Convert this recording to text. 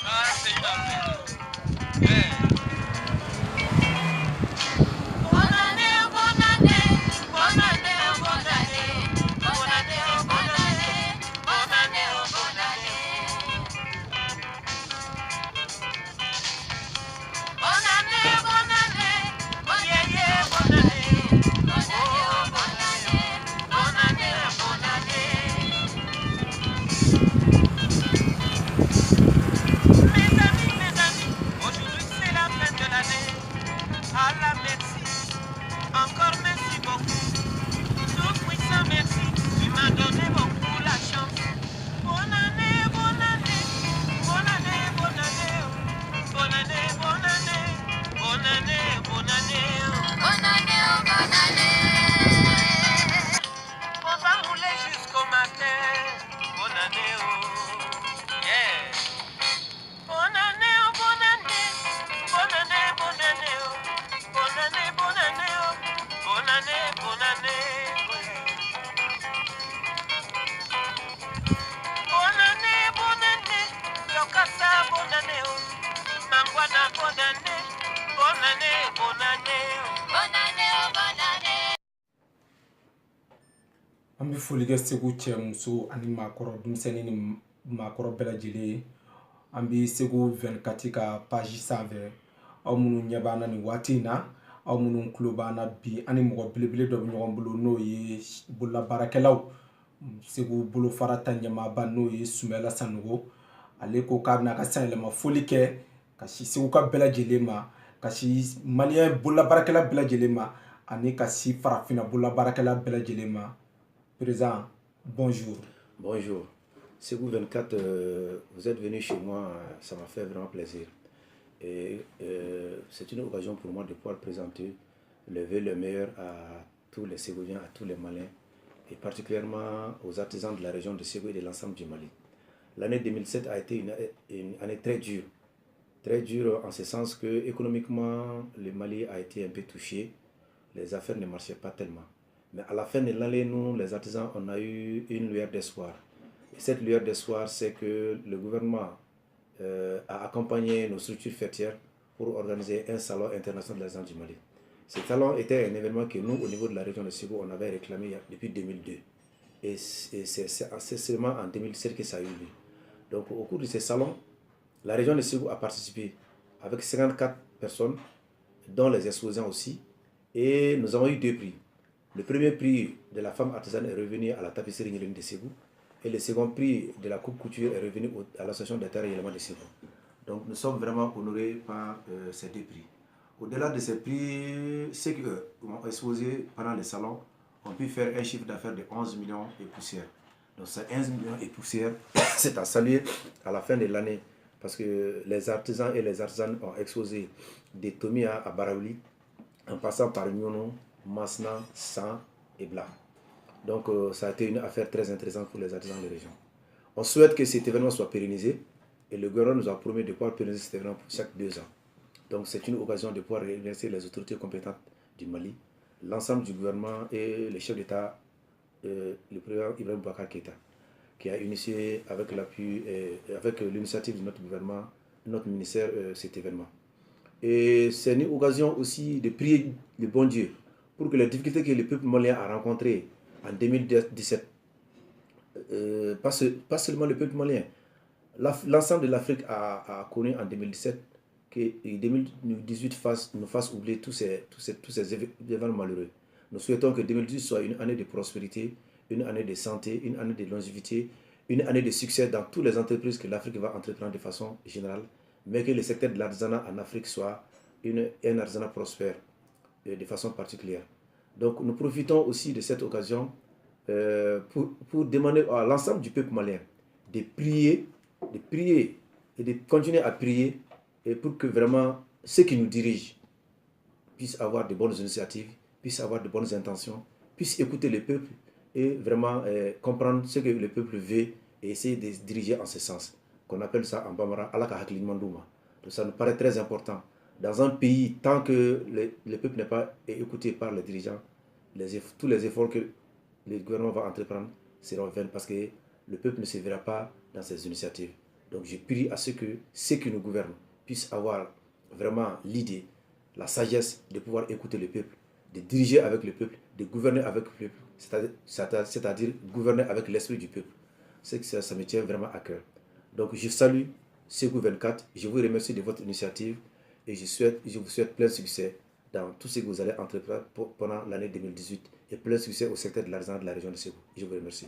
Ah, c'est une affaire. Yeah. Bonne année, bonne année, bonne année, bonne année, bonne année, bonne année, bonne année, bonne année. Bonne année, bonne année, yeah, yeah, bonne année, bonne année, bonne année, bonne année, bonne année. Mes amis, aujourd'hui c'est la fin de l'année. Allah merci, encore merci beaucoup. Tout puissant merci, tu m'as donné beaucoup la chance. Bonne année, bonne année, bonne année, bonne année, bonne année, bonne année, bonne année, bonne année, bonne année, bonne année. On va rouler jusqu'au matin. Bonne année, oh, yeah. Bonne année, oh, bonne année, bonne année, bonne année, oh, bonne année, bonne année, oh, bonne année, bonne année, bonne année, bonne année, Yokasa, bonne année, oh, Mangwana, bonne année, bonne année, bonne année, bonne année, oh, bonne année. An bɛ foli kɛ Segu cɛ muso ani maakɔrɔ denmisɛnnin ni maakɔrɔ bɛɛ lajɛlen ye. An bɛ Segu 24 ka page sanfɛ aw minnu ɲɛ b'an na nin waati in na, aw minnu tulo b'an na bi ani mɔgɔ belebele dɔ bɛ ɲɔgɔn bolo n'o ye bololabaarakɛlaw. Segu bolofara ta ɲɛmaaba n'o ye Sumala Sanogo, ale ko k'a bɛna ka sanyɛlɛma foli kɛ ka si Segu ka bɛɛ lajɛlen ma, ka si maliyɛn bololabaarakɛla bɛɛ lajɛlen ma ani ka si farafinna bololabaarakɛla bɛɛ lajɛlen ma. Président, bonjour. Bonjour. Ségou 24, vous êtes venu chez moi, ça m'a fait vraiment plaisir. Et c'est une occasion pour moi de pouvoir présenter le vœu le meilleur à tous les Ségouviens, à tous les Maliens, et particulièrement aux artisans de la région de Ségou et de l'ensemble du Mali. L'année 2007 a été une année très dure en ce sens que économiquement, le Mali a été un peu touché, les affaires ne marchaient pas tellement. Mais à la fin de l'année, nous, les artisans, on a eu une lueur d'espoir. Et cette lueur d'espoir, c'est que le gouvernement a accompagné nos structures fêtières pour organiser un salon international de l'artisan du Mali. Ce salon était un événement que nous, au niveau de la région de Ségou, on avait réclamé depuis 2002. Et c'est seulement en 2017 que ça a eu lieu. Donc au cours de ce salon, la région de Ségou a participé avec 54 personnes, dont les exposants aussi. Et nous avons eu 2 prix. Le premier prix de la femme artisane est revenu à la tapisserie Nyering de Ségou. Et le second prix de la coupe couture est revenu à l'association des terres et éléments de Ségou. Donc nous sommes vraiment honorés par ces 2 prix. Au-delà de ces prix, ceux qui ont exposé pendant le salon ont pu faire un chiffre d'affaires de 11 millions et poussière. Donc ces 11 millions et poussière, c'est à saluer à la fin de l'année parce que les artisans et les artisanes ont exposé des Tomia à Baraouli en passant par Nyono, Masna, San et Bla. Donc ça a été une affaire très intéressante pour les artisans de la région. On souhaite que cet événement soit pérennisé et le gouvernement nous a promis de pouvoir pérenniser cet événement pour chaque 2 ans. Donc c'est une occasion de pouvoir remercier les autorités compétentes du Mali, l'ensemble du gouvernement et le chef d'État, le président Ibrahim Boubacar Keïta, qui a initié avec l'appui et avec l'initiative de notre gouvernement, notre ministère, cet événement. Et c'est une occasion aussi de prier le bon Dieu pour que les difficultés que le peuple malien a rencontrées en 2017, pas seulement le peuple malien, l'ensemble de l'Afrique a connu en 2017 que 2018 nous fasse oublier tous ces événements malheureux. Nous souhaitons que 2018 soit une année de prospérité, une année de santé, une année de longévité, une année de succès dans toutes les entreprises que l'Afrique va entreprendre de façon générale, mais que le secteur de l'artisanat en Afrique soit un artisanat prospère de façon particulière. Donc nous profitons aussi de cette occasion pour demander à l'ensemble du peuple malien de prier et de continuer à prier et pour que vraiment ceux qui nous dirigent puissent avoir de bonnes initiatives, puissent avoir de bonnes intentions, puissent écouter le peuple et vraiment comprendre ce que le peuple veut et essayer de se diriger en ce sens. Qu'on appelle ça en Bambara, Alaka Hakli Mandouma. Donc ça nous paraît très important. Dans un pays, tant que le peuple n'est pas écouté par les dirigeants, tous les efforts que le gouvernement va entreprendre seront vains parce que le peuple ne se verra pas dans ces initiatives. Donc je prie à ce que ceux qui nous gouvernent puissent avoir vraiment l'idée, la sagesse de pouvoir écouter le peuple, de diriger avec le peuple, de gouverner avec le peuple, c'est-à-dire gouverner avec l'esprit du peuple. C'est que ça me tient vraiment à cœur. Donc je salue Ségou 24, je vous remercie de votre initiative et je vous souhaite plein succès dans tout ce que vous allez entreprendre pendant l'année 2018 et plein succès au secteur de l'argent de la région de Ségou. Je vous remercie.